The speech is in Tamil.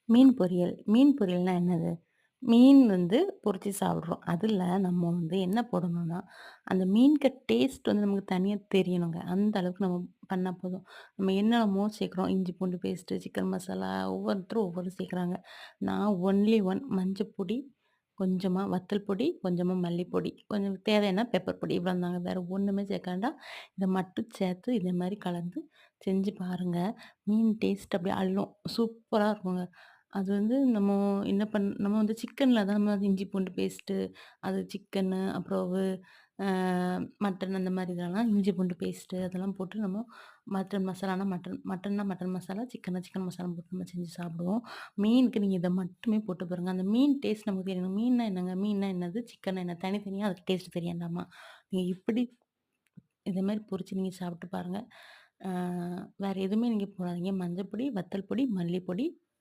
மீன் பொரியல். மீன் பொரியல்னா என்னது? மீன் வந்து பொரிச்சு சாப்பிடுறோம். அதில நம்ம வந்து என்ன போடணும்னா, அந்த மீனுக்கு டேஸ்ட் வந்து நமக்கு தனியா தெரியணுங்க. அந்த அளவுக்கு நம்ம பண்ணா போதும். நம்ம என்னென்னமோ சேர்க்குறோம். இஞ்சி பூண்டு பேஸ்ட்டு, சிக்கன் மசாலா ஒவ்வொருத்தரும் ஒவ்வொன்னு சேர்க்குறாங்க. நான் ஒன்லி ஒன் மஞ்சப்பொடி, கொஞ்சமா வத்தல் பொடி, கொஞ்சமா மல்லிப்பொடி, கொஞ்சம் தேவைன்னா பெப்பர் பொடி இவ்வளோதாங்க. வேற ஒண்ணுமே சேர்க்க வேண்டாம். இத மட்டும் சேர்த்து இதே மாரி கலந்து செஞ்சு பாருங்க. மீன் டேஸ்ட் அப்படியே அள்ளும். சூப்பரா இருக்குங்க. அது வந்து நம்ம வந்து சிக்கன்ல தான் நம்ம இஞ்சி பூண்டு பேஸ்ட்டு, அது சிக்கனு அப்புறம் அ மட்டன் அந்த மாரி இதெல்லாம் இஞ்சி பூண்டு பேஸ்ட்டு அதெல்லாம் போட்டு நம்ம மட்டன் மசாலானா மட்டன்னா மட்டன் மசாலா, சிக்கன்னா சிக்கன் மசாலா போட்டு நம்ம செஞ்சு சாப்பிடுவோம். மீனுக்கு நீங்க இத மட்டுமே போட்டு பாருங்க. அந்த மீன் டேஸ்ட் நமக்கு தெரியணும். மீன்னா என்னங்க? மீன்னா என்னது? சிக்கன்னா என்ன? தனித்தனியா அதுக்கு டேஸ்ட் தெரிய வேண்டாமா? நீங்க இப்படி இதே மாரி பொரிச்சு நீங்க சாப்பிட்டு பாருங்க. வேற எதுவுமே நீங்க போடாதீங்க. மஞ்சள் பொடி, வத்தல் பொடி, மல்லிப்பொடி,